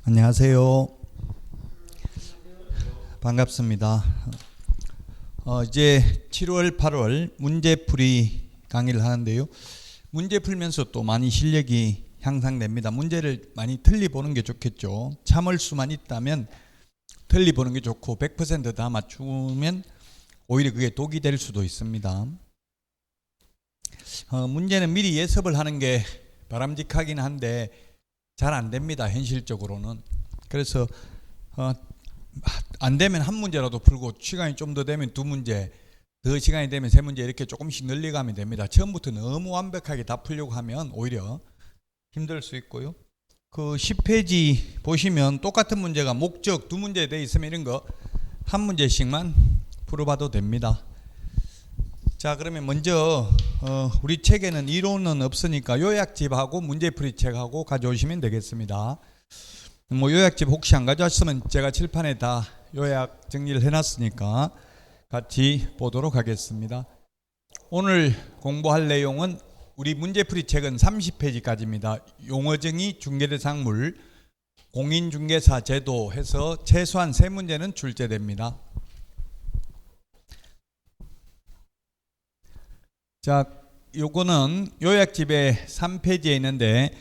안녕하세요. 반갑습니다. 이제 7월, 8월 문제풀이 강의를 하는데요. 문제 풀면서 또 많이 실력이 향상됩니다. 문제를 많이 틀리보는 게 좋겠죠. 참을 수만 있다면 틀리보는 게 좋고 100% 다 맞추면 오히려 그게 독이 될 수도 있습니다. 문제는 미리 예습을 하는 게 바람직하긴 한데 잘 안 됩니다. 현실적으로는. 그래서 안 되면 한 문제라도 풀고 시간이 좀 더 되면 두 문제, 더 시간이 되면 세 문제 이렇게 조금씩 늘려가면 됩니다. 처음부터 너무 완벽하게 다 풀려고 하면 오히려 힘들 수 있고요. 그 10페이지 보시면 똑같은 문제가 목적 두 문제 돼 있으면 이런 거 한 문제씩만 풀어봐도 됩니다. 자, 그러면 먼저 우리 책에는 이론은 없으니까 요약집하고 문제풀이 책하고 가져오시면 되겠습니다. 뭐 요약집 혹시 안 가져왔으면 제가 칠판에 다 요약 정리를 해놨으니까 같이 보도록 하겠습니다. 오늘 공부할 내용은 우리 문제풀이 책은 30페이지까지입니다. 용어정의, 중개대상물, 공인중개사 제도 해서 최소한 3문제는 출제됩니다. 자, 요거는 요약집에 3페이지에 있는데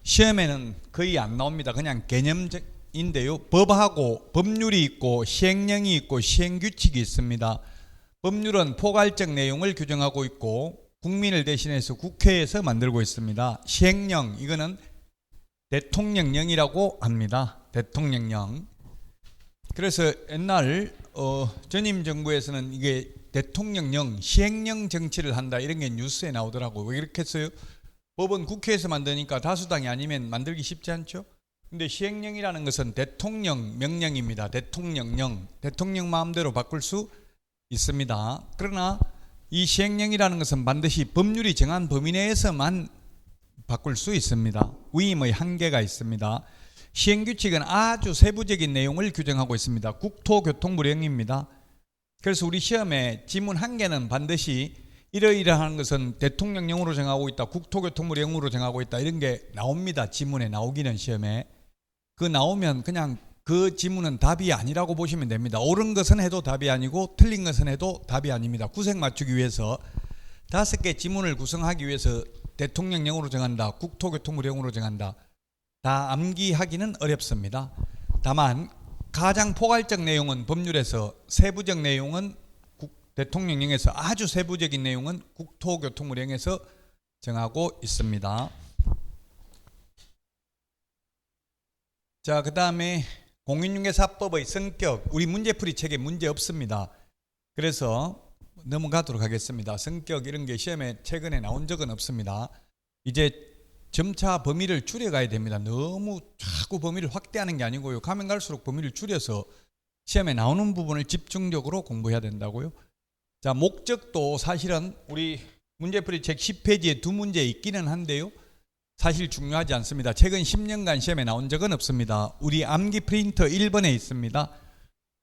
시험에는 거의 안 나옵니다. 그냥 개념인데요. 법하고 법률이 있고 시행령이 있고 시행규칙이 있습니다. 법률은 포괄적 내용을 규정하고 있고 국민을 대신해서 국회에서 만들고 있습니다. 시행령, 이거는 대통령령이라고 합니다. 대통령령. 그래서 옛날 전임 정부에서는 이게 대통령령, 시행령 정치를 한다 이런 게 뉴스에 나오더라고요. 왜 이렇게 했어요? 법은 국회에서 만드니까 다수당이 아니면 만들기 쉽지 않죠? 근데 시행령이라는 것은 대통령 명령입니다. 대통령령. 대통령 마음대로 바꿀 수 있습니다. 그러나 이 시행령이라는 것은 반드시 법률이 정한 범위 내에서만 바꿀 수 있습니다. 위임의 한계가 있습니다. 시행규칙은 아주 세부적인 내용을 규정하고 있습니다. 국토교통부령입니다. 그래서 우리 시험에 지문 한 개는 반드시 이러이러한 것은 대통령령으로 정하고 있다, 국토교통부령으로 정하고 있다 이런 게 나옵니다. 지문에 나오기는 시험에. 그 나오면 그냥 그 지문은 답이 아니라고 보시면 됩니다. 옳은 것은 해도 답이 아니고 틀린 것은 해도 답이 아닙니다. 구색 맞추기 위해서 5개 지문을 구성하기 위해서 대통령령으로 정한다, 국토교통부령으로 정한다, 다 암기하기는 어렵습니다. 다만 가장 포괄적 내용은 법률에서, 세부적 내용은 대통령령에서, 아주 세부적인 내용은 국토교통부령에서 정하고 있습니다. 자, 그 다음에 공인중개사법의 성격, 우리 문제풀이 책에 문제 없습니다. 그래서 넘어가도록 하겠습니다. 성격 이런 게 시험에 최근에 나온 적은 없습니다. 이제 점차 범위를 줄여가야 됩니다. 너무 자꾸 범위를 확대하는 게 아니고요. 가면 갈수록 범위를 줄여서 시험에 나오는 부분을 집중적으로 공부해야 된다고요. 자, 목적도 사실은 우리 문제풀이 책 10페이지에 두 문제 있기는 한데요. 사실 중요하지 않습니다. 최근 10년간 시험에 나온 적은 없습니다. 우리 암기 프린터 1번에 있습니다.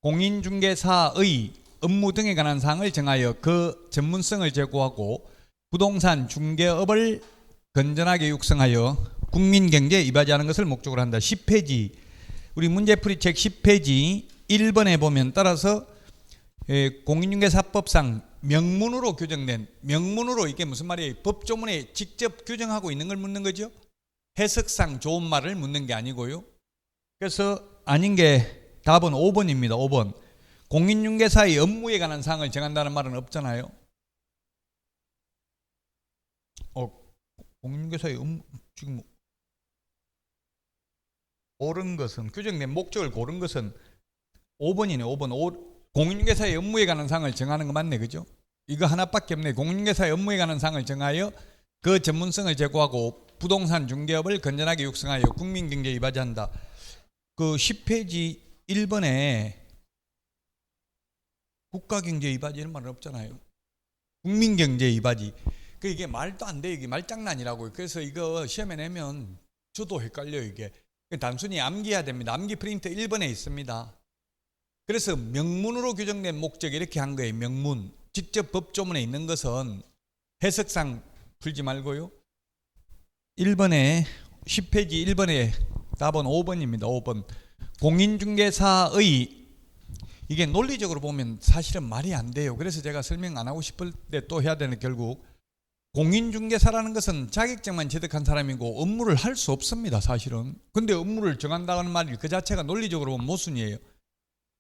공인중개사의 업무 등에 관한 사항을 정하여 그 전문성을 제고하고 부동산 중개업을 건전하게 육성하여 국민경제에 이바지하는 것을 목적으로 한다. 10페이지 우리 문제풀이 책 10페이지 1번에 보면 따라서 공인중개사법상 명문으로 규정된, 명문으로 이게 무슨 말이에요? 법조문에 직접 규정하고 있는 걸 묻는 거죠. 해석상 좋은 말을 묻는 게 아니고요. 그래서 아닌 게 답은 5번입니다. 5번. 공인중개사의 업무에 관한 사항을 정한다는 말은 없잖아요. 공인중개사의 업무, 지금 옳은 것은, 규정된 목적을 고른 것은 5번이네. 5번. 공인중개사의 업무에 관한 사항을 정하는 거 맞네, 그죠? 이거 하나밖에 없네. 공인중개사의 업무에 관한 사항을 정하여 그 전문성을 제고하고 부동산 중개업을 건전하게 육성하여 국민경제에 이바지한다. 그 10페이지 1번에 국가경제에 이바지 이런 말은 없잖아요. 국민경제에 이바지. 이게 말도 안 돼. 이게 말장난이라고요. 그래서 이거 시험에 내면 저도 헷갈려요. 이게 단순히 암기해야 됩니다. 암기 프린트 1번에 있습니다. 그래서 명문으로 규정된 목적 이렇게 한 거예요. 명문. 직접 법조문에 있는 것은 해석상 풀지 말고요. 1번에 10페이지 1번에 답은 5번입니다. 5번. 공인중개사의, 이게 논리적으로 보면 사실은 말이 안 돼요. 그래서 제가 설명 안 하고 싶을 때 또 해야 되는, 결국 공인중개사라는 것은 자격증만 취득한 사람이고 업무를 할 수 없습니다, 사실은. 근데 업무를 정한다는 말이 그 자체가 논리적으로 보면 모순이에요.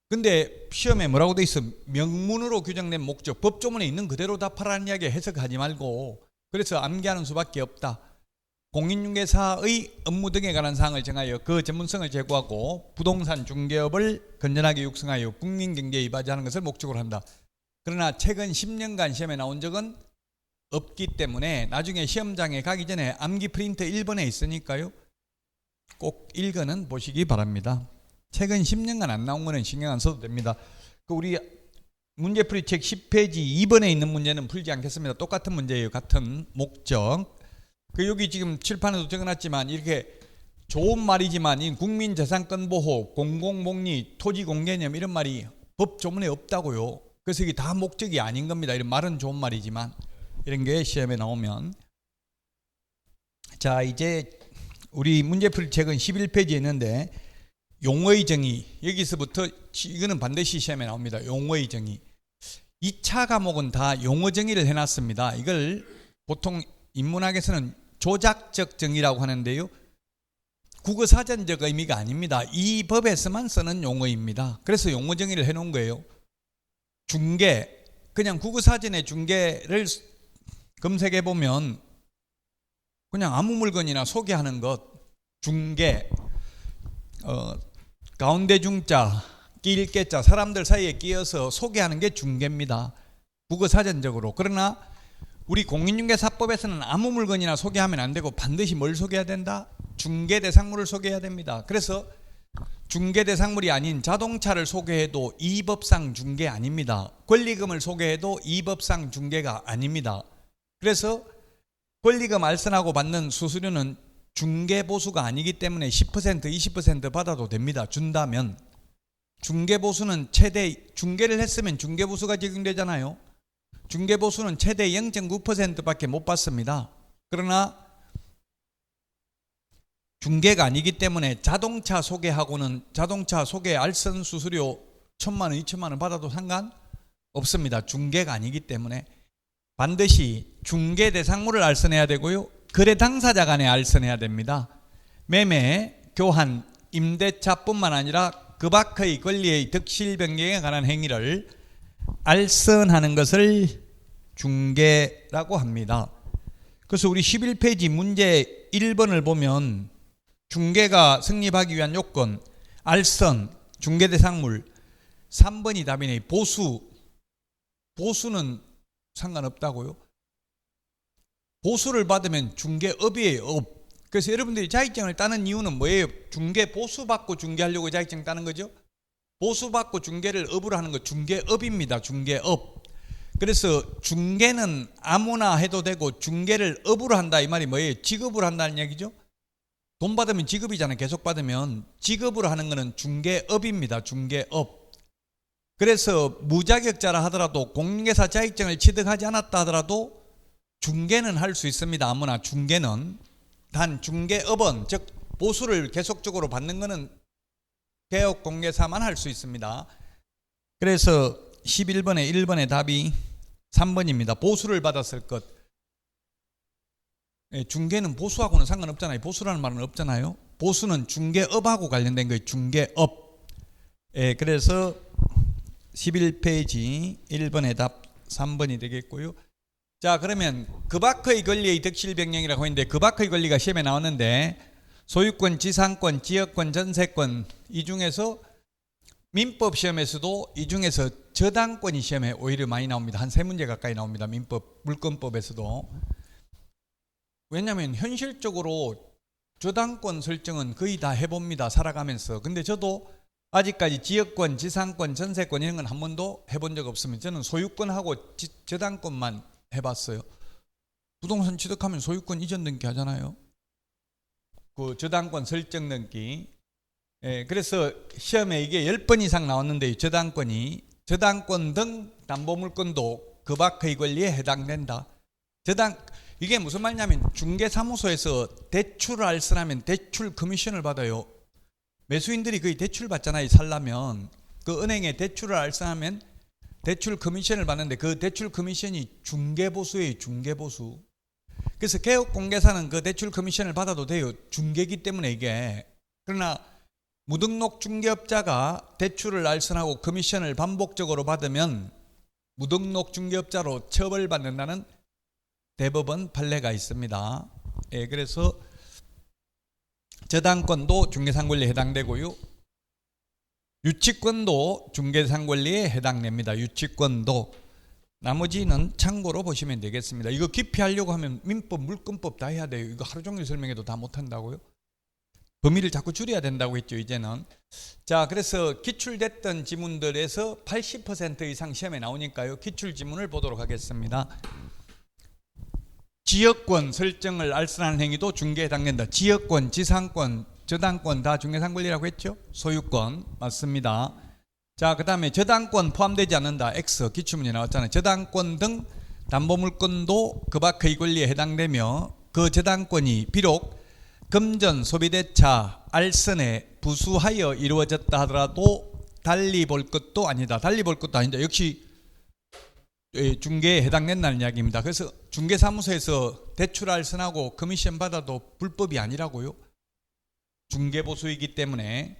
근데 시험에 뭐라고 돼 있어? 명문으로 규정된 목적, 법조문에 있는 그대로 답하라는 이야기 해석하지 말고, 그래서 암기하는 수밖에 없다. 공인중개사의 업무 등에 관한 사항을 정하여 그 전문성을 제고하고 부동산 중개업을 건전하게 육성하여 국민경제에 이바지하는 것을 목적으로 한다. 그러나 최근 10년간 시험에 나온 적은 없기 때문에 나중에 시험장에 가기 전에 암기 프린트 1번에 있으니까요, 꼭 1권은 보시기 바랍니다. 최근 10년간 안 나온 거는 신경 안 써도 됩니다. 우리 문제풀이 책 10페이지 2번에 있는 문제는 풀지 않겠습니다. 똑같은 문제예요. 같은 목적. 여기 지금 칠판에도 적어놨지만 이렇게 좋은 말이지만 이 국민재산권 보호, 공공복리, 토지공개념 이런 말이 법 조문에 없다고요. 그래서 이게 다 목적이 아닌 겁니다. 이런 말은 좋은 말이지만 이런 게 시험에 나오면. 자, 이제 우리 문제풀이 책은 11페이지에 있는데 용어의 정의, 여기서부터 이거는 반드시 시험에 나옵니다. 용어의 정의. 2차 과목은 다 용어 정의를 해놨습니다. 이걸 보통 인문학에서는 조작적 정의라고 하는데요, 국어사전적 의미가 아닙니다. 이 법에서만 쓰는 용어입니다. 그래서 용어 정의를 해놓은 거예요. 중개, 그냥 국어사전에 중개를 검색해 보면 그냥 아무 물건이나 소개하는 것, 중개, 가운데 중자, 끼일 깨자, 사람들 사이에 끼어서 소개하는 게 중개입니다, 국어사전적으로. 그러나 우리 공인중개사법에서는 아무 물건이나 소개하면 안 되고 반드시 뭘 소개해야 된다? 중개대상물을 소개해야 됩니다. 그래서 중개대상물이 아닌 자동차를 소개해도 이 법상 중개 아닙니다. 권리금을 소개해도 이 법상 중개가 아닙니다. 그래서 권리금 알선하고 받는 수수료는 중개보수가 아니기 때문에 10% 20% 받아도 됩니다. 준다면. 중개보수는 최대, 중개를 했으면 중개보수가 적용되잖아요. 중개보수는 최대 0.9%밖에 못 받습니다. 그러나 중개가 아니기 때문에 자동차 소개하고는 자동차 소개 알선 수수료 1,000만 원, 2,000만 원 받아도 상관없습니다. 중개가 아니기 때문에 반드시 중개 대상물을 알선해야 되고요, 거래 당사자 간에 알선해야 됩니다. 매매, 교환, 임대차뿐만 아니라 그 밖의 권리의 득실 변경에 관한 행위를 알선하는 것을 중개라고 합니다. 그래서 우리 11페이지 문제 1번을 보면 중개가 성립하기 위한 요건, 알선, 중개대상물. 3번이 답이네. 보수. 보수는 상관없다고요? 보수를 받으면 중개업이에요, 업. 그래서 여러분들이 자격증을 따는 이유는 뭐예요? 중개 보수 받고 중개하려고 자격증 따는 거죠? 보수 받고 중개를 업으로 하는 거 중개업입니다. 중개업. 그래서 중개는 아무나 해도 되고 중개를 업으로 한다 이 말이 뭐예요? 직업으로 한다는 얘기죠. 돈 받으면 직업이잖아요. 계속 받으면. 직업으로 하는 거는 중개업입니다. 중개업. 그래서 무자격자라 하더라도 공인중개사 자격증을 취득하지 않았다 하더라도 중개는 할 수 있습니다. 아무나. 중개는. 단 중개업은, 즉 보수를 계속적으로 받는 거는 개업공개사만 할 수 있습니다. 그래서 11번에 1번의 답이 3번입니다. 보수를 받았을 것. 중개는 보수하고는 상관없잖아요. 보수라는 말은 없잖아요. 보수는 중개업하고 관련된 거예요. 중개업. 그래서 11페이지 1번의 답 3번이 되겠고요. 자, 그러면 그 밖의 권리의 득실 변경이라고 했는데 그 밖의 권리가 시험에 나왔는데 소유권, 지상권, 지역권, 전세권, 이 중에서 민법 시험에서도 이 중에서 저당권이 시험에 오히려 많이 나옵니다. 한 3문제 가까이 나옵니다. 민법, 물권법에서도. 왜냐하면 현실적으로 저당권 설정은 거의 다 해봅니다. 살아가면서. 근데 저도 아직까지 지역권, 지상권, 전세권 이런 건 한 번도 해본 적 없습니다. 저는 소유권하고 저당권만 해봤어요. 부동산 취득하면 소유권 이전 등기 하잖아요. 그 저당권 설정 등기. 그래서 시험에 이게 10번 이상 나왔는데 저당권 등 담보물권도 그 밖의 권리에 해당된다. 이게 무슨 말이냐면 중개사무소에서 대출을 알선하면 대출 커미션을 받아요. 매수인들이 거의 대출 받잖아요. 살려면 그 은행에 대출을 알선하면 대출 커미션을 받는데 그 대출 커미션이 중개보수예요. 중개보수. 그래서 개업공개사는 그 대출 커미션을 받아도 돼요. 중개기 때문에 이게. 그러나 무등록 중개업자가 대출을 알선하고 커미션을 반복적으로 받으면 무등록 중개업자로 처벌받는다는 대법원 판례가 있습니다. 예, 그래서 저당권도 중개상권리에 해당되고요. 유치권도 중개상권리에 해당됩니다. 유치권도. 나머지는 참고로 보시면 되겠습니다. 이거 깊이 하려고 하면 민법, 물권법 다 해야 돼요. 이거 하루 종일 설명해도 다 못한다고요? 범위를 자꾸 줄여야 된다고 했죠, 이제는. 자, 그래서 기출됐던 지문들에서 80% 이상 시험에 나오니까요. 기출 지문을 보도록 하겠습니다. 지역권 설정을 알선하는 행위도 중개에 해당된다. 지역권, 지상권, 저당권 다 중개상권리라고 했죠? 소유권 맞습니다. 자, 그 다음에 저당권 포함되지 않는다. X 기출문제 나왔잖아요. 저당권 등 담보물권도 그 밖의 권리에 해당되며 그 저당권이 비록 금전 소비대차 알선에 부수하여 이루어졌다 하더라도 달리 볼 것도 아니다. 달리 볼 것도 아니다. 역시 중개에 해당된다는 이야기입니다. 그래서 중개사무소에서 대출 알선하고 커미션 받아도 불법이 아니라고요. 중개보수이기 때문에.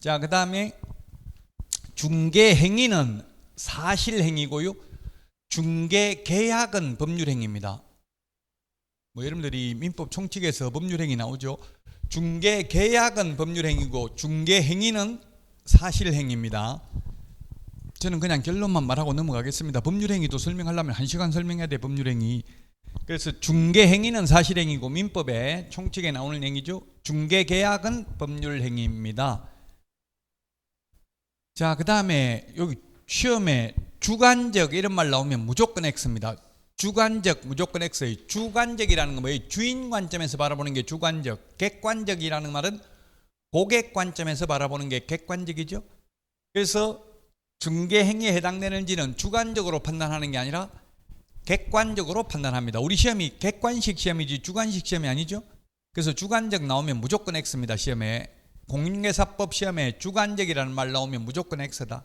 자, 그 다음에 중개행위는 사실행위고요. 중개계약은 법률행위입니다. 뭐 여러분들이 민법 총칙에서 법률행위 나오죠. 중개계약은 법률행위고 중개행위는 사실행위입니다. 저는 그냥 결론만 말하고 넘어가겠습니다. 법률행위도 설명하려면 1시간 설명해야 돼. 법률행위. 그래서 중개행위는 사실행위고 민법의 총칙에 나오는 행위죠. 중개계약은 법률행위입니다. 자, 그 다음에 여기 시험에 주관적 이런 말 나오면 무조건 X입니다. 주관적 무조건 X예요. 주관적이라는 건 뭐예요? 주인 관점에서 바라보는 게 주관적. 객관적이라는 말은 고객 관점에서 바라보는 게 객관적이죠. 그래서 중개행위에 해당되는지는 주관적으로 판단하는 게 아니라 객관적으로 판단합니다. 우리 시험이 객관식 시험이지 주관식 시험이 아니죠. 그래서 주관적 나오면 무조건 X입니다. 시험에. 공인중개사법 시험에 주관적이라는 말 나오면 무조건 X다.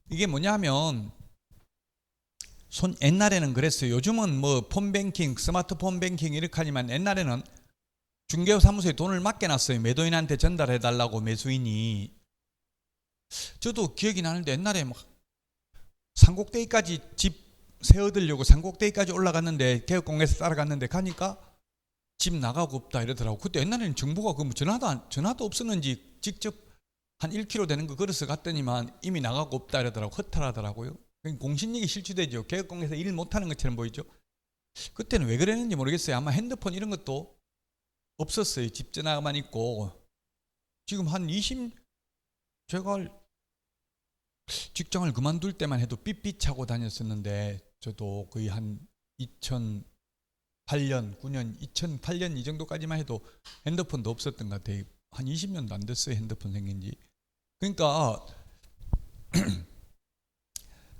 이게 뭐냐면 옛날에는 그랬어요. 요즘은 뭐 폰뱅킹, 스마트폰 뱅킹 이렇게 하지만 옛날에는 중개사무소에 돈을 맡겨놨어요. 매도인한테 전달해달라고 매수인이. 저도 기억이 나는데 옛날에 막 산꼭대기까지 집 세워드리려고 산꼭대기까지 올라갔는데 개업공개에서 따라갔는데 가니까 집 나가고 없다 이러더라고. 그때 옛날에는 정부가 그 전화도 없었는지 직접 한 1km 되는 거 걸어서 갔더니만 이미 나가고 없다 이러더라고. 허탈하더라고요. 공신력이 실추되죠. 개업공개에서 일 못하는 것처럼 보이죠. 그때는 왜 그랬는지 모르겠어요. 아마 핸드폰 이런 것도 없었어요. 집 전화만 있고. 지금 제가 직장을 그만둘 때만 해도 삐삐 차고 다녔었는데 저도 거의 한 2008년, 9년, 2008년 이 정도까지만 해도 핸드폰도 없었던 것 같아요. 한 20년도 안 됐어요. 핸드폰 생긴 지. 그러니까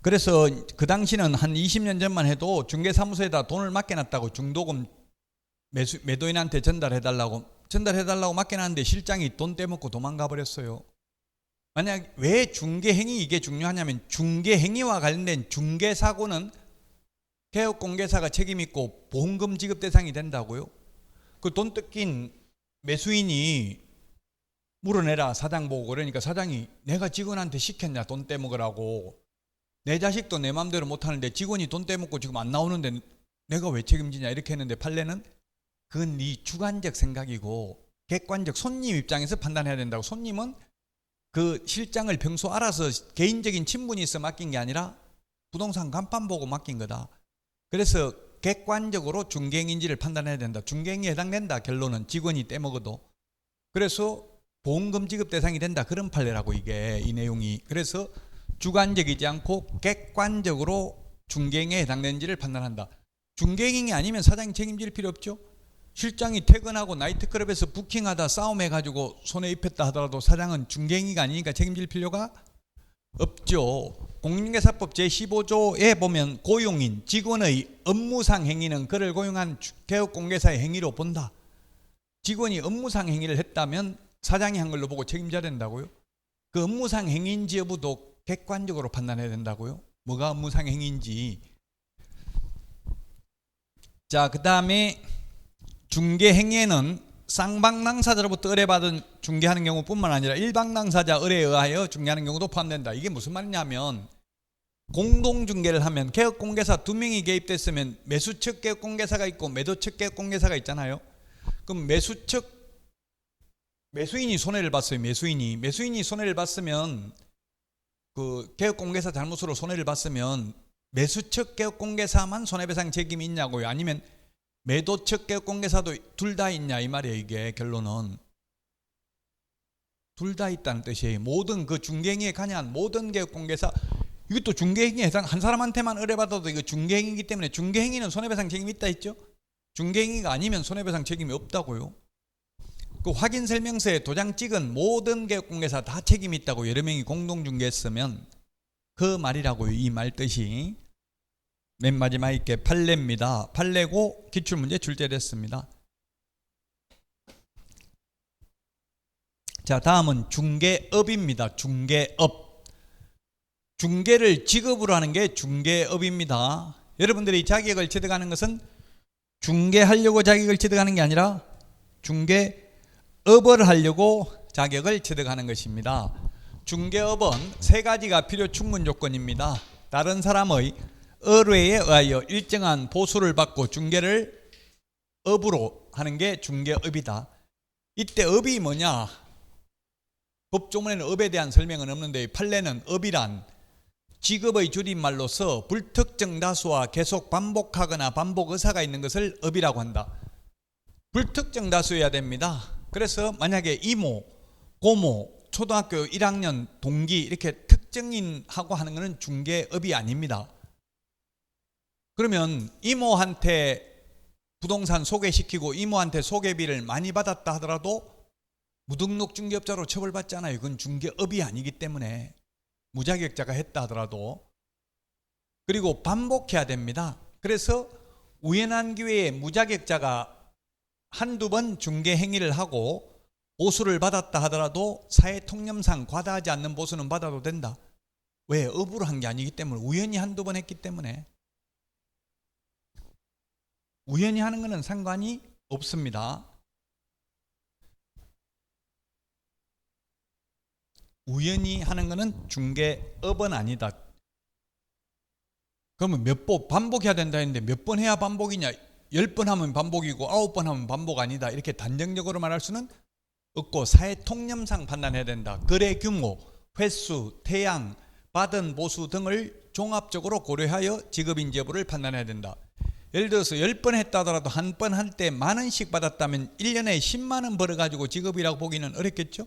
그래서 그 당시는 한 20년 전만 해도 중개사무소에다 돈을 맡겨놨다고 중도금 매도인한테 전달해달라고 맡겨놨는데 실장이 돈 떼먹고 도망가 버렸어요. 만약 왜 중개행위 이게 중요하냐면 중개행위와 관련된 중개사고는 개업공개사가 책임있고 보험금 지급 대상이 된다고요. 그 돈 뜯긴 매수인이 물어내라 사장 보고. 그러니까 사장이 내가 직원한테 시켰냐 돈 떼먹으라고. 내 자식도 내 마음대로 못하는데 직원이 돈 떼먹고 지금 안 나오는데 내가 왜 책임지냐 이렇게 했는데 판례는 그건 네 주관적 생각이고 객관적 손님 입장에서 판단해야 된다고. 손님은 그 실장을 평소 알아서 개인적인 친분이 있어 맡긴 게 아니라 부동산 간판 보고 맡긴 거다. 그래서 객관적으로 중개행위인지를 판단해야 된다. 중개행위에 해당된다. 결론은 직원이 떼먹어도. 그래서 보험금 지급 대상이 된다. 그런 판례라고 이게 이 내용이. 그래서 주관적이지 않고 객관적으로 중개행위에 해당되는지를 판단한다. 중개행위 아니면 사장이 책임질 필요 없죠. 실장이 퇴근하고 나이트클럽에서 부킹하다 싸움해가지고 손에 입혔다 하더라도 사장은 중개행위가 아니니까 책임질 필요가 없죠. 공인중개사법 제15조에 보면 고용인, 직원의 업무상 행위는 그를 고용한 개업공개사의 행위로 본다. 직원이 업무상 행위를 했다면 사장이 한 걸로 보고 책임져야 된다고요? 그 업무상 행위인지 여부도 객관적으로 판단해야 된다고요? 뭐가 업무상 행위인지. 자, 그 다음에 중개 행위에는 쌍방 당사자로부터 의뢰받은 중개하는 경우뿐만 아니라 일방 당사자 의뢰에 의하여 중개하는 경우도 포함된다. 이게 무슨 말이냐면 공동 중개를 하면 개업공개사 2명이 개입됐으면 매수측 개업공개사가 있고 매도측 개업공개사가 있잖아요. 그럼 매수인이 손해를 봤어요. 매수인이 손해를 봤으면 그 개업공개사 잘못으로 손해를 봤으면 매수측 개업공개사만 손해배상 책임이 있냐고요? 아니면 매도측 개업공개사도 둘 다 있냐 이 말이에요. 이게 결론은 둘 다 있다는 뜻이에요. 모든 그 중개행위에 관여한 모든 개업공개사, 이것도 중개행위에 해당, 한 사람한테만 의뢰받아도 이거 중개행위이기 때문에 중개행위는 손해배상 책임이 있다 했죠. 중개행위가 아니면 손해배상 책임이 없다고요. 그 확인 설명서에 도장 찍은 모든 개업공개사 다 책임이 있다고 여러 명이 공동 중개했으면 그 말이라고요. 이 말 뜻이. 맨 마지막에 있게 판례입니다. 판례고 기출문제 출제됐습니다. 자, 다음은 중개업입니다. 중개업. 중개를 직업으로 하는 게 중개업입니다. 여러분들이 자격을 취득하는 것은 중개하려고 자격을 취득하는 게 아니라 중개업을 하려고 자격을 취득하는 것입니다. 중개업은 세 가지가 필요 충분 조건입니다. 다른 사람의 의뢰에 의하여 일정한 보수를 받고 중개를 업으로 하는 게 중개업이다. 이때 업이 뭐냐? 법조문에는 업에 대한 설명은 없는데 판례는 업이란 직업의 줄임말로서 불특정 다수와 계속 반복하거나 반복 의사가 있는 것을 업이라고 한다. 불특정 다수여야 됩니다. 그래서 만약에 이모, 고모, 초등학교 1학년 동기 이렇게 특정인하고 하는 것은 중개업이 아닙니다. 그러면 이모한테 부동산 소개시키고 이모한테 소개비를 많이 받았다 하더라도 무등록 중개업자로 처벌받잖아요. 그건 중개업이 아니기 때문에 무자격자가 했다 하더라도. 그리고 반복해야 됩니다. 그래서 우연한 기회에 무자격자가 한두 번 중개 행위를 하고 보수를 받았다 하더라도 사회통념상 과다하지 않는 보수는 받아도 된다. 왜? 업으로 한 게 아니기 때문에, 우연히 한두 번 했기 때문에. 우연히 하는 것은 상관이 없습니다. 우연히 하는 것은 중개업은 아니다. 그러면 몇 번 반복해야 된다 했는데 몇 번 해야 반복이냐? 10번 하면 반복이고 9번 하면 반복 아니다. 이렇게 단정적으로 말할 수는 없고 사회통념상 판단해야 된다. 거래 규모, 횟수, 태양, 받은 보수 등을 종합적으로 고려하여 직업인지 여부를 판단해야 된다. 예를 들어서 10번 했다 하더라도 한 번 할 때 10,000원씩 받았다면 1년에 10만 원 벌어가지고 직업이라고 보기는 어렵겠죠.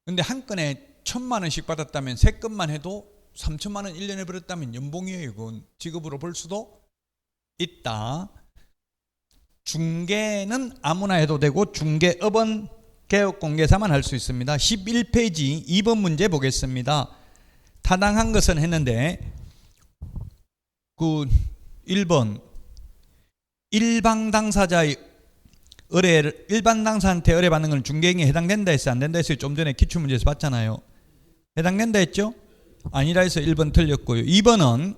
근데 한 건에 1,000만 원씩 받았다면 3건만 해도 3천만 원 1년에 벌었다면 연봉이에요. 그건 직업으로 볼 수도 있다. 중개는 아무나 해도 되고 중개업은 개업공개사만 할 수 있습니다. 11페이지 2번 문제 보겠습니다. 타당한 것은 했는데 그 1번 일방 당사자의 의뢰를 일반 당사한테 의뢰받는 건 중개행위에 해당된다 했어요? 안 된다 했어요? 좀 전에 기출문제에서 봤잖아요. 해당된다 했죠? 아니라 해서 1번 틀렸고요. 2번은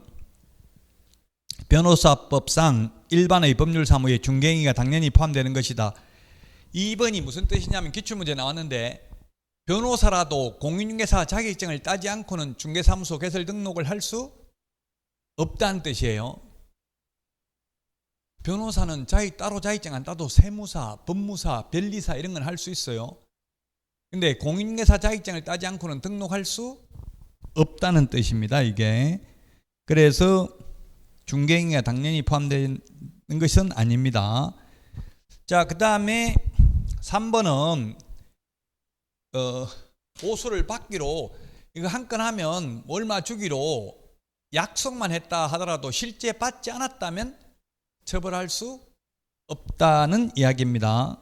변호사법상 일반의 법률 사무에 중개행위가 당연히 포함되는 것이다. 2번이 무슨 뜻이냐면 기출문제 나왔는데 변호사라도 공인중개사 자격증을 따지 않고는 중개사무소 개설 등록을 할 수 없다는 뜻이에요. 변호사는 따로 자격증 안 따도 세무사, 법무사, 변리사 이런 건 할 수 있어요. 근데 공인중개사 자격증을 따지 않고는 등록할 수 없다는 뜻입니다. 이게. 그래서 중개행위가 당연히 포함되는 것은 아닙니다. 자, 그 다음에 3번은 보수를 받기로 이거 한 건 하면 얼마 주기로 약속만 했다 하더라도 실제 받지 않았다면 처벌할 수 없다는 이야기입니다.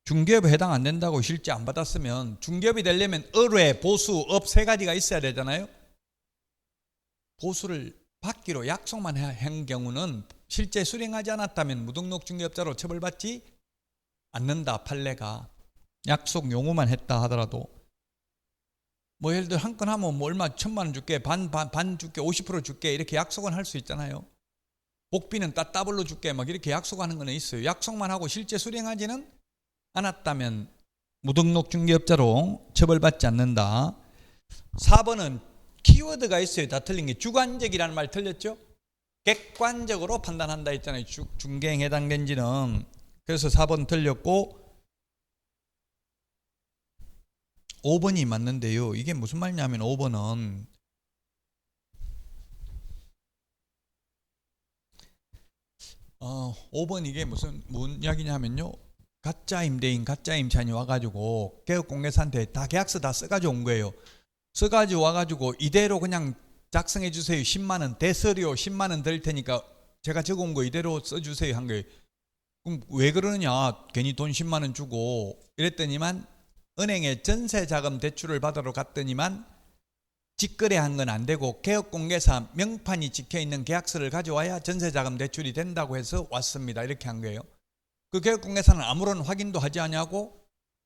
중개업에 해당 안 된다고 실제 안 받았으면 중개업이 되려면 의뢰, 보수, 업 세 가지가 있어야 되잖아요. 보수를 받기로 약속만 한 경우는 실제 수령하지 않았다면 무등록 중개업자로 처벌받지 않는다. 판례가. 약속 용어만 했다 하더라도 뭐 예를 들어 한 건 하면 뭐 얼마 1,000만 원 줄게, 반 줄게, 50% 줄게 이렇게 약속은 할 수 있잖아요. 복비는 따따블로 줄게 막 이렇게 약속하는 거는 있어요. 약속만 하고 실제 수령하지는 않았다면 무등록 중개업자로 처벌받지 않는다. 4번은 키워드가 있어요. 다 틀린 게 주관적이라는 말 틀렸죠? 객관적으로 판단한다 했잖아요. 중개행에 해당된지는. 그래서 4번 틀렸고 5번이 맞는데요. 이게 무슨 말이냐면 5번은 이게 무슨 이야기냐면요. 가짜 임대인, 가짜 임차인이 와가지고 개업공개사한테 다 계약서 다 써가지고 온 거예요. 써가지고 와가지고 이대로 그냥 작성해 주세요. 10만 원 대서료 10만 원 들 테니까 제가 적어온 거 이대로 써주세요 한 거예요. 그럼 왜 그러느냐? 괜히 돈 10만 원 주고 이랬더니만 은행에 전세자금 대출을 받으러 갔더니만 직거래한 건 안 되고 개업공개사 명판이 찍혀있는 계약서를 가져와야 전세자금 대출이 된다고 해서 왔습니다. 이렇게 한 거예요. 그 개업공개사는 아무런 확인도 하지 않냐고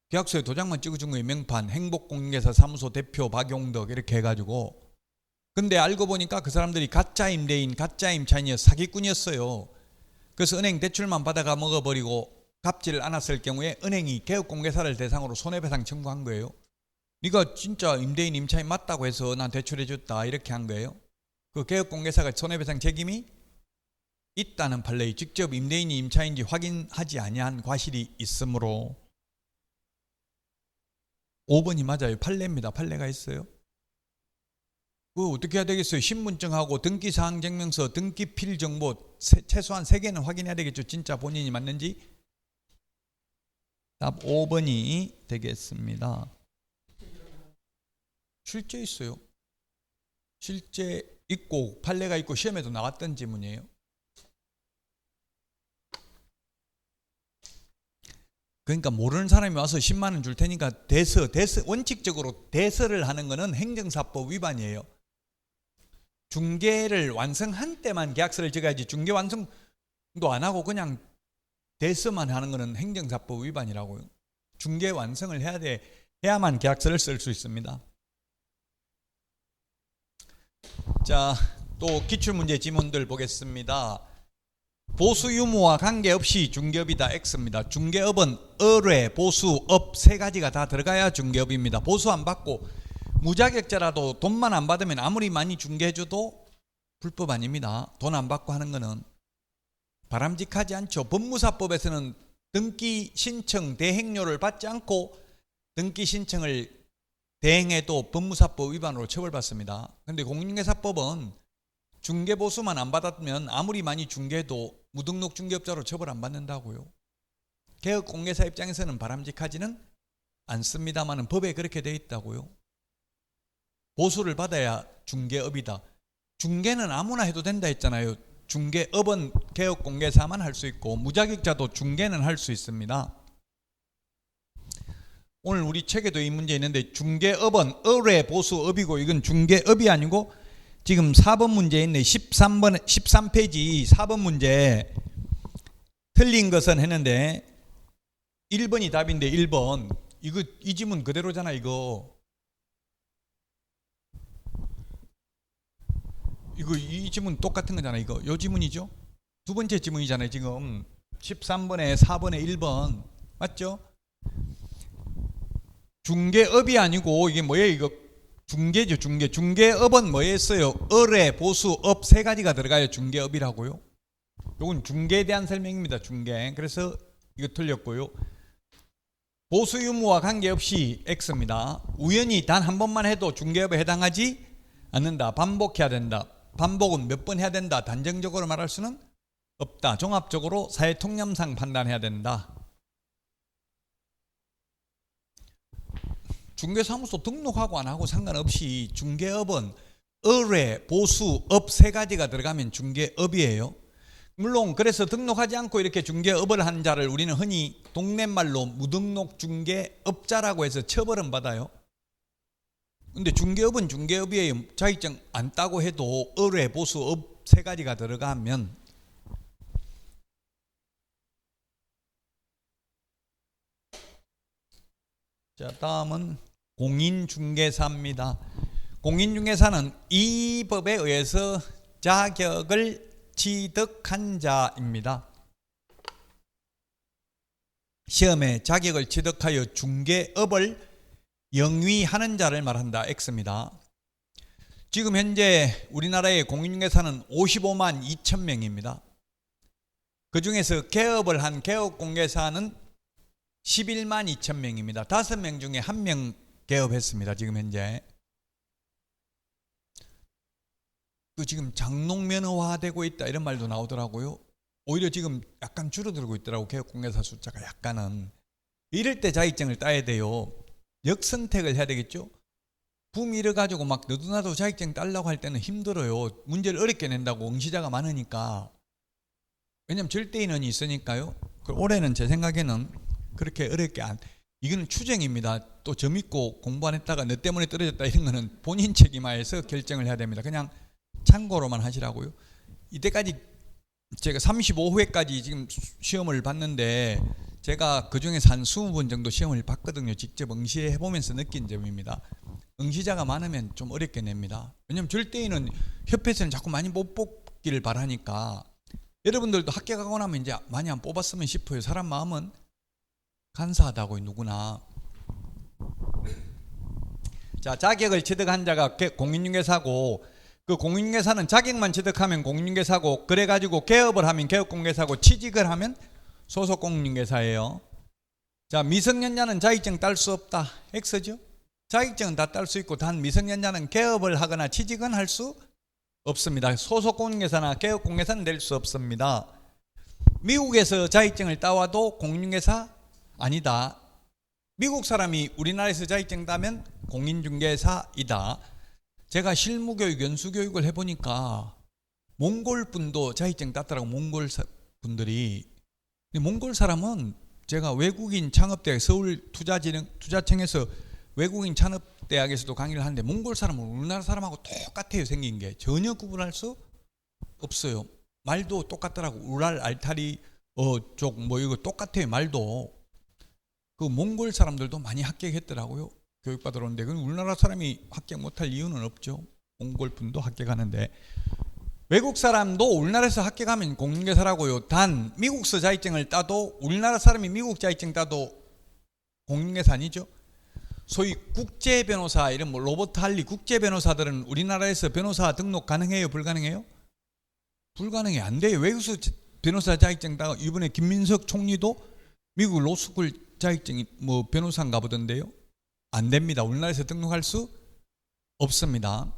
계약서에 도장만 찍어준 거예요. 명판, 행복공개사 사무소 대표 박용덕 이렇게 해가지고. 근데 알고 보니까 그 사람들이 가짜 임대인, 가짜 임차인이었어요. 사기꾼이었어요. 그래서 은행 대출만 받아가 먹어버리고 갚지를 않았을 경우에 은행이 개업공개사를 대상으로 손해배상 청구한 거예요. 네가 진짜 임대인 임차인 맞다고 해서 난 대출해줬다 이렇게 한 거예요. 그 개업공개사가 손해배상 책임이 있다는 판례에 직접 임대인이 임차인인지 확인하지 아니한 과실이 있으므로 5번이 맞아요. 판례입니다. 판례가 있어요. 그 어떻게 해야 되겠어요? 신분증하고 등기사항증명서, 등기필 정보 최소한 3개는 확인해야 되겠죠. 진짜 본인이 맞는지. 답 5번이 되겠습니다. 실제 있어요. 실제 있고 판례가 있고 시험에도 나왔던 지문이에요. 그러니까 모르는 사람이 와서 10만 원 줄 테니까 원칙적으로 대서를 하는 거는 행정사법 위반이에요. 중개를 완성한 때만 계약서를 적어야지 중개 완성도 안 하고 그냥 대서만 하는 거는 행정사법 위반이라고요. 중개 완성을 해야만 계약서를 쓸 수 있습니다. 자, 또 기출문제 지문들 보겠습니다. 보수 유무와 관계없이 중개업이다 X입니다. 중개업은 의뢰, 보수, 업 3가지가 다 들어가야 중개업입니다. 보수 안 받고 무자격자라도 돈만 안 받으면 아무리 많이 중개해줘도 불법 아닙니다. 돈 안 받고 하는 거는 바람직하지 않죠. 법무사법에서는 등기 신청 대행료를 받지 않고 등기 신청을 대행해도 법무사법 위반으로 처벌받습니다. 그런데 공인중개사법은 중개보수만 안 받았으면 아무리 많이 중개해도 무등록 중개업자로 처벌 안 받는다고요. 개업공개사 입장에서는 바람직하지는 않습니다만 법에 그렇게 되어 있다고요. 보수를 받아야 중개업이다. 중개는 아무나 해도 된다 했잖아요. 중개업은 개업공개사만 할 수 있고 무자격자도 중개는 할 수 있습니다. 오늘 우리 책에도 이 문제 있는데 중개업은 의뢰, 보수, 업이고 이건 중개업이 아니고 지금 4번 문제에 있네. 13페이지 4번 문제 틀린 것은 했는데 1번이 답인데 1번 이 지문 그대로잖아. 이 지문 똑같은 거잖아. 요 지문이죠. 두 번째 지문이잖아요. 지금 13번에 4번에 1번 맞죠? 중개업이 아니고 이게 뭐예요? 이거 중개죠. 중개업은 뭐였어요? 의뢰, 보수, 업 3가지가 들어가요. 중개업이라고요. 이건 중개에 대한 설명입니다. 중개. 그래서 이거 틀렸고요. 보수 유무와 관계없이 X입니다. 우연히 단 한 번만 해도 중개업에 해당하지 않는다. 반복해야 된다. 반복은 몇 번 해야 된다. 단정적으로 말할 수는 없다. 종합적으로 사회통념상 판단해야 된다. 중개사무소 등록하고 안 하고 상관없이 중개업은 의뢰, 보수, 업 3가지가 들어가면 중개업이에요. 물론 그래서 등록하지 않고 이렇게 중개업을 한 자를 우리는 흔히 동네말로 무등록 중개업자라고 해서 처벌은 받아요. 근데 중개업은 중개업이에요. 자격증 안 따고 해도 의뢰, 보수, 업 3가지가 들어가면 자, 다음은 공인중개사입니다. 공인중개사는 이 법에 의해서 자격을 취득한 자입니다. 시험에 자격을 취득하여 중개업을 영위하는 자를 말한다. X입니다. 지금 현재 우리나라의 공인중개사는 55만 2천 명입니다. 그 중에서 개업을 한 개업공개사는 11만 2천 명입니다. 5명 중에 1명 개업했습니다. 지금 현재. 그 지금 장롱면허화되고 있다 이런 말도 나오더라고요. 오히려 지금 약간 줄어들고 있더라고. 개업공개사 숫자가 약간은. 이럴 때 자격증을 따야 돼요. 역선택을 해야 되겠죠. 붐이 이래가지고 막 너도나도 자격증 따려고 할 때는 힘들어요. 문제를 어렵게 낸다고 응시자가 많으니까. 왜냐면 절대인원이 있으니까요. 올해는 제 생각에는 그렇게 어렵게 이거는 추정입니다. 또 저 믿고 공부 안 했다가 너 때문에 떨어졌다 이런 거는 본인 책임하에서 결정을 해야 됩니다. 그냥 참고로만 하시라고요. 이때까지 제가 35회까지 지금 시험을 봤는데 제가 그 중에서 한 20번 정도 시험을 봤거든요. 직접 응시해 보면서 느낀 점입니다. 응시자가 많으면 좀 어렵게 냅니다. 왜냐하면 절대인은 협회에서는 자꾸 많이 못 뽑기를 바라니까. 여러분들도 합격하고 나면 이제 많이 안 뽑았으면 싶어요. 사람 마음은 간사하다고요, 누구나. 자, 자격을 취득한 자가 공인중개사고, 그 공인중개사는 자격만 취득하면 공인중개사고, 그래가지고 개업을 하면 개업공개사고, 취직을 하면 소속공인중개사예요. 자, 미성년자는 자격증 딸 수 없다. X죠? 자격증은 다 딸 수 있고, 단 미성년자는 개업을 하거나 취직은 할 수 없습니다. 소속공인중개사나 개업공개사는 될 수 없습니다. 미국에서 자격증을 따와도 공인중개사 아니다. 미국 사람이 우리나라에서 자격증 따면 공인중개사이다. 제가 실무교육, 연수교육을 해보니까 몽골 분도 자격증 땄더라고. 몽골 분들이. 몽골 사람은 제가 외국인 창업대학 서울투자청에서 외국인 창업대학에서도 강의를 하는데 몽골 사람은 우리나라 사람하고 똑같아요. 생긴 게 전혀 구분할 수 없어요. 말도 똑같더라고. 우랄 알타리 쪽 뭐 이거 똑같아요. 말도. 그 몽골 사람들도 많이 합격했더라고요. 교육받으러 오는데 그건 우리나라 사람이 합격 못할 이유는 없죠. 몽골 분도 합격하는데. 외국 사람도 우리나라에서 합격하면 공인중개사라고요. 단 미국서 자격증을 따도 우리나라 사람이 미국 자격증 따도 공인중개사 아니죠. 소위 국제 변호사 이런 뭐 로버트 할리 국제 변호사들은 우리나라에서 변호사 등록 가능해요? 불가능해요? 불가능해. 안 돼요. 외국서 변호사 자격증 따고 이번에 김민석 총리도 미국 로스쿨 자격증이 뭐 변호사인가 보던데요. 안 됩니다. 우리나라에서 등록할 수 없습니다.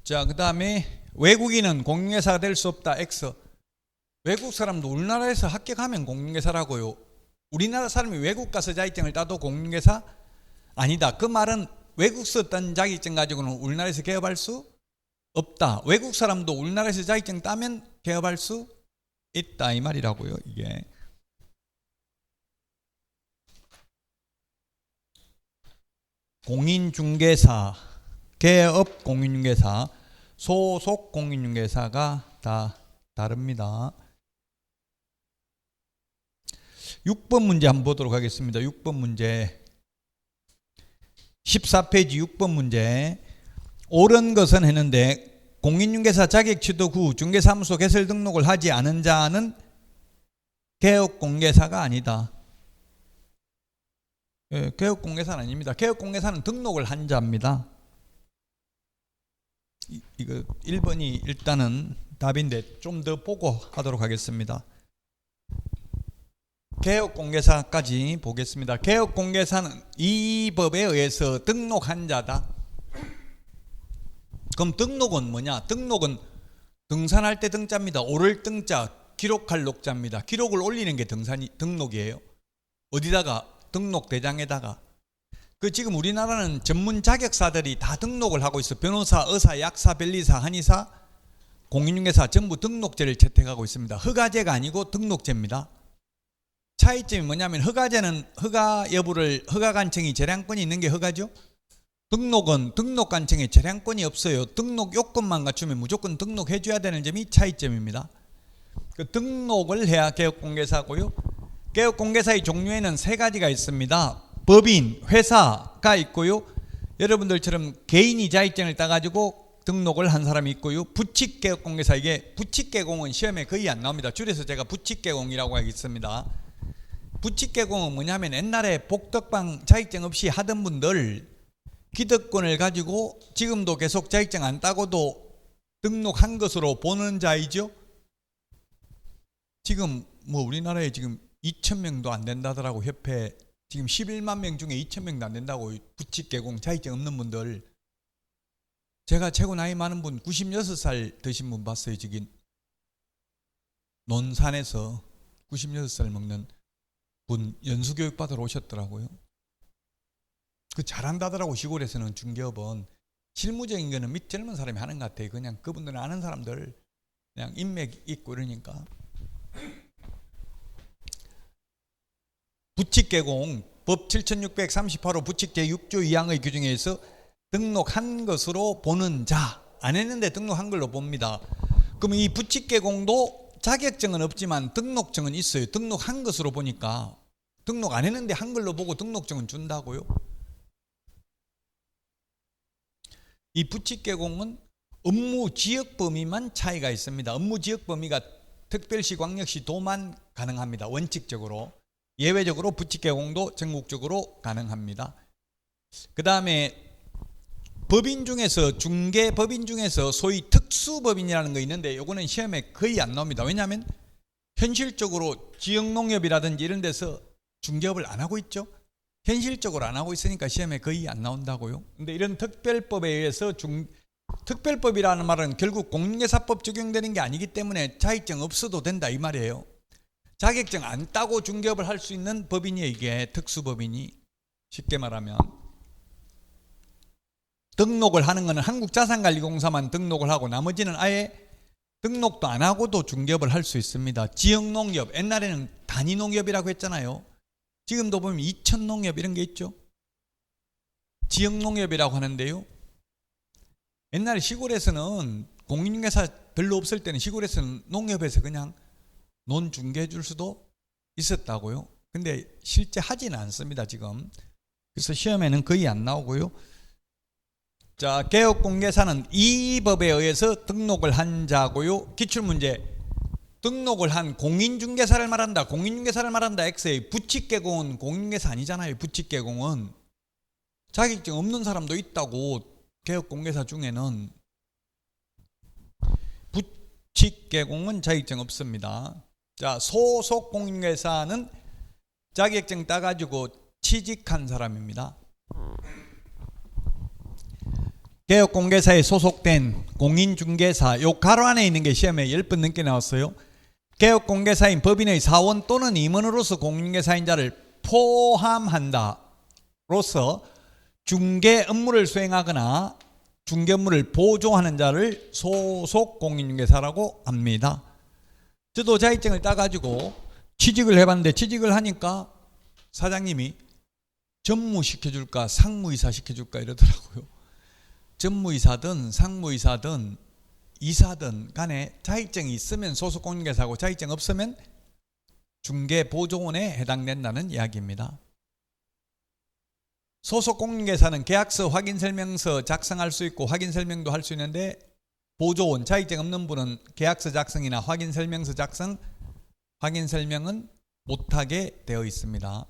자, 그 다음에 외국인은 공인중개사가 될 수 없다. X. 외국 사람도 우리나라에서 합격하면 공인중개사라고요. 우리나라 사람이 외국 가서 자격증을 따도 공인중개사 아니다. 그 말은 외국서 딴 자격증 가지고는 우리나라에서 개업할 수 없다. 외국 사람도 우리나라에서 자격증 따면 개업할 수 있다 이 말이라고요. 이게 공인중개사, 개업 공인중개사, 소속 공인중개사가 다 다릅니다. 6번 문제 한번 보도록 하겠습니다. 6번 문제 14페이지 6번 문제. 옳은 것은 했는데 공인중개사 자격 취득 후 중개사무소 개설 등록을 하지 않은 자는 개업공개사가 아니다. 예, 개업공개사는 아닙니다. 개업공개사는 등록을 한 자입니다. 이거 1번이 일단은 답인데 좀 더 보고 하도록 하겠습니다. 개업공개사까지 보겠습니다. 개업공개사는 이 법에 의해서 등록한 자다. 그럼 등록은 뭐냐? 등록은 등산할 때 등자입니다. 오를 등자, 기록할 녹자입니다. 기록을 올리는 게 등록이에요. 어디다가? 등록대장에다가. 그 지금 우리나라는 전문 자격사들이 다 등록을 하고 있어. 변호사, 의사, 약사, 변리사, 한의사, 공인중개사 전부 등록제를 채택하고 있습니다. 허가제가 아니고 등록제입니다. 차이점이 뭐냐면 허가제는 허가 여부를 허가관청이 재량권이 있는 게 허가죠. 등록은 등록관청에 재량권이 없어요. 등록 요건만 갖추면 무조건 등록해 줘야 되는 점이 차이점입니다. 그 등록을 해야 개업공개사고요. 개업공개사의 종류에는 세 가지가 있습니다. 법인, 회사가 있고요. 여러분들처럼 개인이 자격증을 따가지고 등록을 한 사람이 있고요. 부칙개업공개사, 이게 부칙개공은 시험에 거의 안 나옵니다. 줄여서 제가 부칙개공이라고 하겠습니다. 부칙개공은 뭐냐면 옛날에 복덕방 자격증 없이 하던 분들 기득권을 가지고 지금도 계속 자격증 안 따고도 등록한 것으로 보는 자이죠. 지금 뭐 우리나라에 지금 2,000명도 안 된다더라고. 협회 지금 11만 명 중에 2,000명도 안 된다고. 부칙개공 자격증 없는 분들. 제가 최고 나이 많은 분 96살 되신 분 봤어요. 지금 논산에서 96살 먹는 분 연수교육 받으러 오셨더라고요. 그 잘한다더라고. 시골에서는 중개업은 실무적인 거는 밑 젊은 사람이 하는 것 같아요. 그냥 그분들은 아는 사람들 그냥 인맥 있고 이러니까. 부칙개공 법 7638호 부칙 제6조 2항의 규정에서 등록한 것으로 보는 자, 안 했는데 등록한 걸로 봅니다. 그럼 이 부칙개공도 자격증은 없지만 등록증은 있어요. 등록한 것으로 보니까. 등록 안 했는데 한 걸로 보고 등록증은 준다고요. 이 부칙개공은 업무 지역 범위만 차이가 있습니다. 업무 지역 범위가 특별시, 광역시, 도만 가능합니다. 원칙적으로. 예외적으로 부칙개공도 전국적으로 가능합니다. 그 다음에 법인 중에서 중개법인 중에서 소위 특수법인이라는 거 있는데 이거는 시험에 거의 안 나옵니다. 왜냐하면 현실적으로 지역농협이라든지 이런 데서 중개업을 안 하고 있죠. 현실적으로 안 하고 있으니까 시험에 거의 안 나온다고요. 근데 이런 특별법에 의해서 특별법이라는 말은 결국 공인중개사법 적용되는 게 아니기 때문에 자격증 없어도 된다 이 말이에요. 자격증 안 따고 중개업을 할 수 있는 법인이에요. 이게 특수법인이. 쉽게 말하면 등록을 하는 것은 한국자산관리공사만 등록을 하고 나머지는 아예 등록도 안 하고도 중개업을 할 수 있습니다. 지역농협, 옛날에는 단위농협이라고 했잖아요. 지금도 보면 이천농협 이런 게 있죠. 지역농협이라고 하는데요. 옛날에 시골에서는 공인중개사 별로 없을 때는 시골에서는 농협에서 그냥 논 중개해 줄 수도 있었다고요. 근데 실제 하지는 않습니다 지금. 그래서 시험에는 거의 안 나오고요. 자, 개업공개사는 이 법에 의해서 등록을 한 자고요. 기출문제 등록을 한 공인중개사를 말한다. 공인중개사를 말한다. X의 부칙개공은 공인중개사 아니잖아요. 부칙개공은 자격증 없는 사람도 있다고. 개업공개사 중에는 부칙개공은 자격증 없습니다. 자, 소속 공인중개사는 자격증 따가지고 취직한 사람입니다. 개업공개사에 소속된 공인중개사, 요 가로 안에 있는 게 시험에 10번 넘게 나왔어요. 개업공개사인 법인의 사원 또는 임원으로서 공인중개사인 자를 포함한다 로서 중개 업무를 수행하거나 중개 업무를 보조하는 자를 소속 공인중개사라고 합니다. 저도 자격증을 따가지고 취직을 해봤는데 취직을 하니까 사장님이 전무시켜줄까 상무이사 시켜줄까 이러더라고요. 전무이사든 상무이사든 이사든 간에 자격증이 있으면 소속 공인중개사고 자격증 없으면 중개보조원에 해당된다는 이야기입니다. 소속 공인중개사는 계약서 확인설명서 작성할 수 있고 확인설명도 할 수 있는데 보조원 자격증 없는 분은 계약서 작성이나 확인설명서 작성, 확인설명은 못하게 되어 있습니다.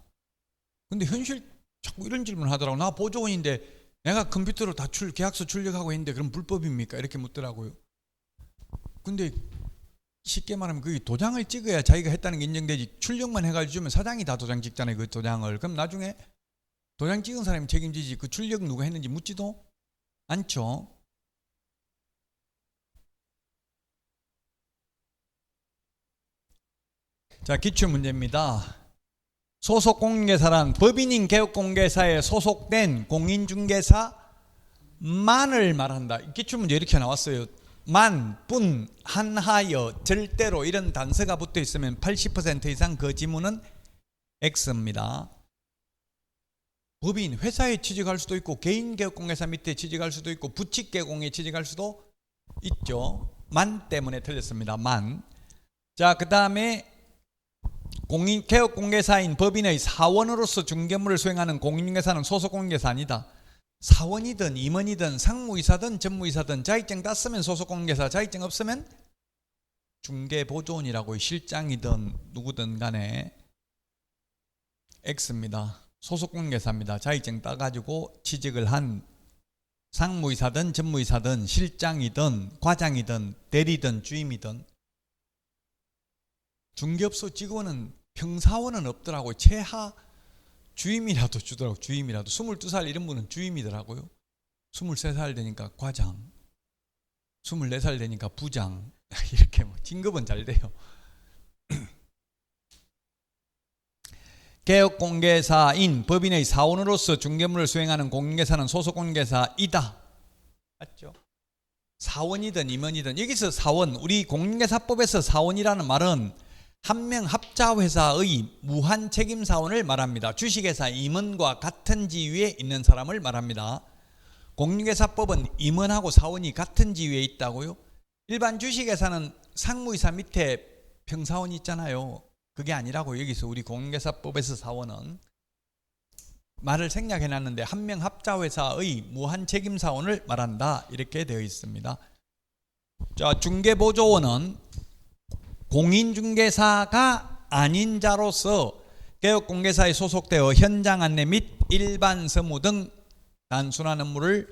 근데 현실 자꾸 이런 질문 하더라고요. 나 보조원인데 내가 컴퓨터로 다 계약서 출력하고 있는데 그럼 불법입니까? 이렇게 묻더라고요. 근데 쉽게 말하면 그 도장을 찍어야 자기가 했다는 게 인정되지. 출력만 해가지고 주면 사장이 다 도장 찍잖아요. 그 도장을. 그럼 나중에 도장 찍은 사람이 책임지지 그 출력 누가 했는지 묻지도 않죠. 자, 기출문제입니다. 소속 공인중개사란 법인인 개업공개사에 소속된 공인중개사만을 말한다. 기출문제 이렇게 나왔어요. 만, 뿐, 한하여, 절대로 이런 단서가 붙어 있으면 80% 이상 그 지문은 X입니다. 법인, 회사에 취직할 수도 있고 개인 개업공개사 밑에 취직할 수도 있고 부칙개공에 취직할 수도 있죠. 만 때문에 틀렸습니다. 만. 자, 그 다음에 개업공개사인 법인의 사원으로서 중개업무를 수행하는 공인중개사는 소속공인중개사 아니다. 사원이든 임원이든 상무이사든 전무이사든 자격증 땄으면 소속공인중개사, 자격증 없으면 중개보조원이라고 실장이든 누구든 간에 X입니다. 소속공인중개사입니다. 자격증 따가지고 취직을 한 상무이사든 전무이사든 실장이든 과장이든 대리든 주임이든. 중개업소 직원은 평사원은 없더라고요. 최하 주임이라도 주더라고요. 주임이라도 22살 이런 분은 주임이더라고요. 23살 되니까 과장, 24살 되니까 부장, 이렇게 뭐 진급은 잘 돼요. 개업공개사인 법인의 사원으로서 중개업무를 수행하는 공인중개사는 소속공인중개사이다. 맞죠? 사원이든 임원이든, 여기서 사원, 우리 공인중개사법에서 사원이라는 말은 한명 합자회사의 무한책임사원을 말합니다. 주식회사 임원과 같은 지위에 있는 사람을 말합니다. 공인중개사법은 임원하고 사원이 같은 지위에 있다고요? 일반 주식회사는 상무이사 밑에 평사원이 있잖아요. 그게 아니라고. 여기서 우리 공인중개사법에서 사원은 말을 생략해놨는데 한명 합자회사의 무한책임사원을 말한다, 이렇게 되어 있습니다. 자, 중개보조원은 공인중개사가 아닌 자로서 개업공개사에 소속되어 현장 안내 및 일반 서무 등 단순한 업무를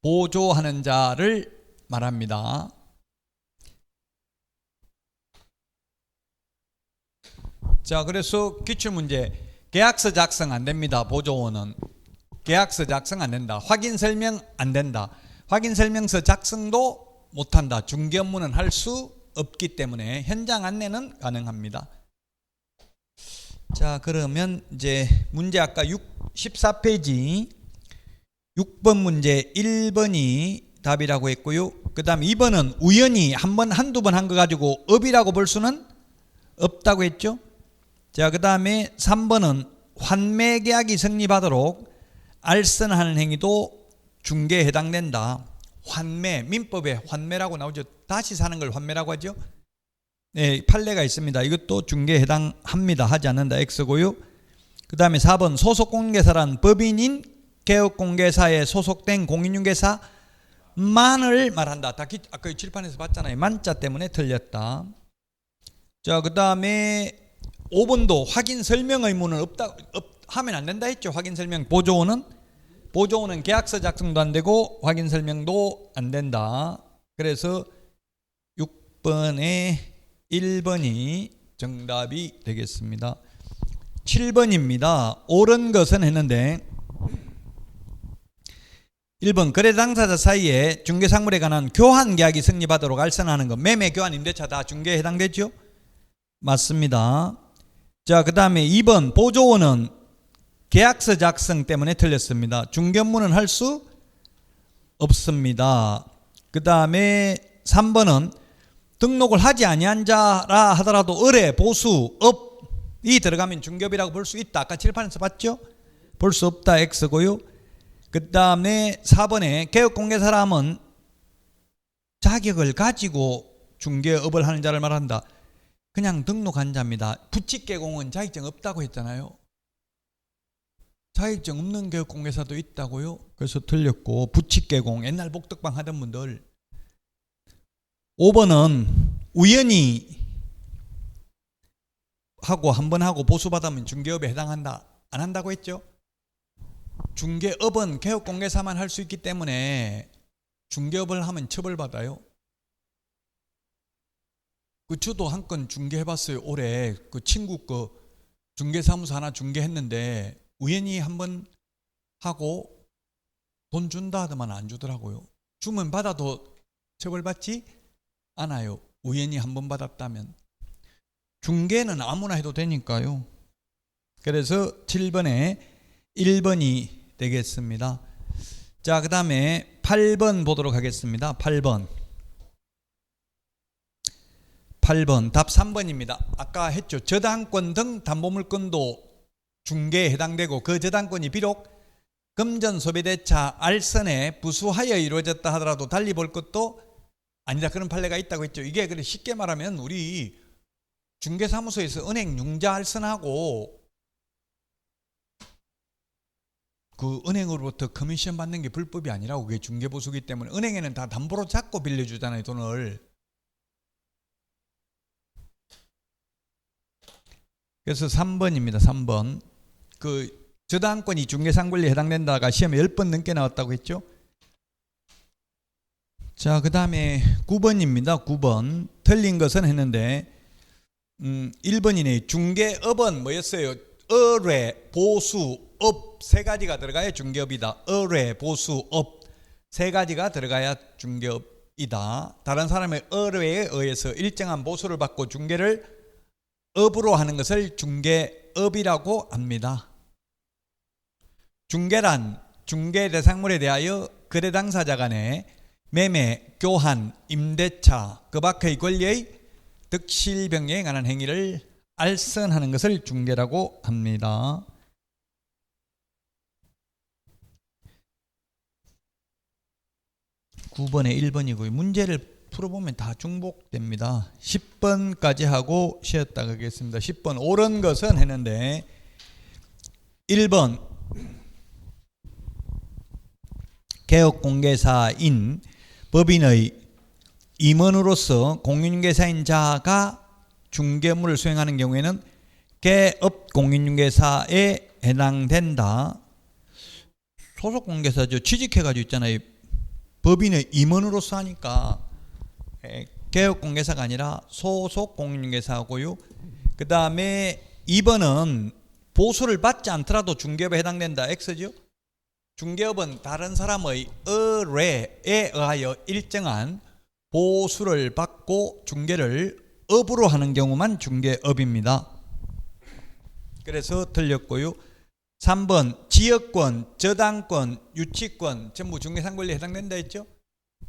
보조하는 자를 말합니다. 자, 그래서 기출문제, 계약서 작성 안 됩니다. 보조원은 계약서 작성 안 된다. 확인설명 안 된다. 확인설명서 작성도 못한다. 중개업무는 할 수 없기 때문에 현장 안내는 가능합니다. 자, 그러면 이제 문제 아까 14페이지 6번 문제 1번이 답이라고 했고요. 그 다음 2번은 우연히 한두 번 한 거 가지고 업이라고 볼 수는 없다고 했죠. 자, 그 다음에 3번은 환매계약이 성립하도록 알선하는 행위도 중개에 해당된다. 환매, 민법에 환매라고 나오죠. 다시 사는 걸 환매라고 하죠. 네, 판례가 있습니다. 이것도 중개에 해당합니다. 하지 않는다. X고요. 그 다음에 4번 소속공인중개사란 법인인 개업공개사에 소속된 공인중개사만을 말한다. 아까 칠판에서 봤잖아요. 만자 때문에 틀렸다. 자, 그 다음에 5번도 확인설명 의무는 하면 안 된다 했죠. 확인설명. 보조원은 계약서 작성도 안 되고 확인설명도 안 된다. 그래서 6번에 1번이 정답이 되겠습니다. 7번입니다. 옳은 것은 했는데 1번 거래 당사자 사이에 중개상물에 관한 교환 계약이 성립하도록 알선하는 것. 매매, 교환, 임대차 다 중개에 해당되죠? 맞습니다. 자, 그 다음에 2번 보조원은 계약서 작성 때문에 틀렸습니다. 중개업무는 할 수 없습니다. 그 다음에 3번은 등록을 하지 아니한 자라 하더라도 의뢰, 보수, 업이 들어가면 중개업이라고 볼 수 있다. 아까 칠판에서 봤죠? 볼 수 없다. X고요. 그 다음에 4번에 개업공개사람은 자격을 가지고 중개업을 하는 자를 말한다. 그냥 등록한 자입니다. 부칙개공은 자격증 없다고 했잖아요. 자격증 없는 개업공개사도 있다고요. 그래서 틀렸고, 부칙개공 옛날 복덕방 하던 분들. 5번은 우연히 하고 한 번 하고 보수받으면 중개업에 해당한다. 안 한다고 했죠. 중개업은 개업공개사만 할 수 있기 때문에 중개업을 하면 처벌받아요. 저도 한 건 중개해봤어요. 올해 그 친구 거 중개사무소 하나 중개했는데 우연히 한번 하고 돈 준다 하더만 안 주더라고요. 주면 받아도 처벌받지 않아요. 우연히 한번 받았다면. 중개는 아무나 해도 되니까요. 그래서 7번에 1번이 되겠습니다. 자, 그 다음에 8번 보도록 하겠습니다. 8번 답 3번입니다. 아까 했죠. 저당권 등 담보물권도 중개에 해당되고 그 저당권이 비록 금전 소비대차 알선에 부수하여 이루어졌다 하더라도 달리 볼 것도 아니다. 그런 판례가 있다고 했죠. 이게 그래 쉽게 말하면 우리 중개사무소에서 은행 융자 알선하고 그 은행으로부터 커미션 받는 게 불법이 아니라고. 그게 중개보수기 때문에 은행에는 다 담보로 잡고 빌려주잖아요, 돈을. 그래서 3번입니다. 3번. 그 저당권이 중개상권리에 해당된다가 시험에 10번 넘게 나왔다고 했죠. 자, 그 다음에 9번입니다. 9번. 틀린 것은 했는데 1번이네. 중개업은 뭐였어요? 의뢰, 보수, 업 세 가지가 들어가야 중개업이다. 의뢰, 보수, 업 세 가지가 들어가야 중개업이다. 다른 사람의 의뢰에 의해서 일정한 보수를 받고 중개를 업으로 하는 것을 중개업이라고 합니다. 중개란 중개 대상물에 대하여 거래 당사자 간의 매매, 교환, 임대차 그 밖의 권리의 득실병행에 관한 행위를 알선하는 것을 중개라고 합니다. (9번에) 1번이고요. 문제를 풀어보면 다 중복됩니다. 10번까지 하고 쉬었다 가겠습니다. 10번 옳은 것은 했는데 1번 개업공개사인 법인의 임원으로서 공인중개사인 자가 중개업무를 수행하는 경우에는 개업공인중개사에 해당된다. 소속공개사죠. 취직해가지고 있잖아요. 법인의 임원으로서 하니까 개업공개사가 아니라 소속공인중개사고요. 그 다음에 2번은 보수를 받지 않더라도 중개업에 해당된다. X죠. 중개업은 다른 사람의 의뢰에 의하여 일정한 보수를 받고 중개를 업으로 하는 경우만 중개업입니다. 그래서 틀렸고요. 3번 지역권, 저당권, 유치권 전부 중개상권리에 해당된다 했죠.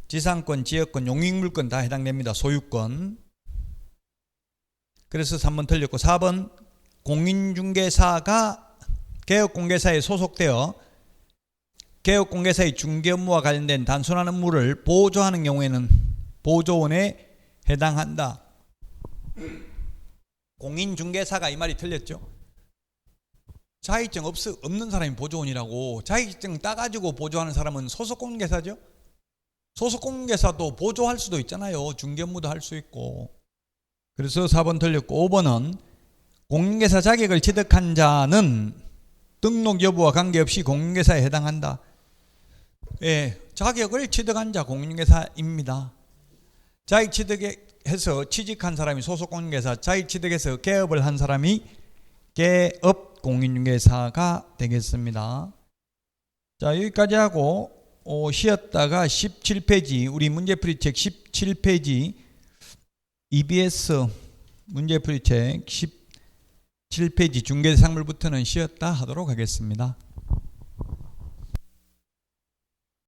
지상권, 지역권, 용익물권 다 해당됩니다. 소유권. 그래서 3번 틀렸고 4번 공인중개사가 개업공개사에 소속되어 개업공개사의 중개업무와 관련된 단순한 업무를 보조하는 경우에는 보조원에 해당한다. 공인중개사가 이 말이 틀렸죠. 자격증 없는 사람이 보조원이라고. 자격증 따가지고 보조하는 사람은 소속공인중개사죠. 소속공인중개사도 보조할 수도 있잖아요. 중개업무도 할 수 있고. 그래서 4번 틀렸고 5번은 공인중개사 자격을 취득한 자는 등록 여부와 관계없이 공인중개사에 해당한다. 예, 자격을 취득한 자 공인중개사입니다. 자격 취득해서 취직한 사람이 소속공인중개사, 자격 취득해서 개업을 한 사람이 개업 공인중개사가 되겠습니다. 자, 여기까지 하고 쉬었다가 17페이지 우리 문제풀이책 17페이지 EBS 문제풀이책 17페이지 중개대상물부터는 쉬었다 하도록 하겠습니다.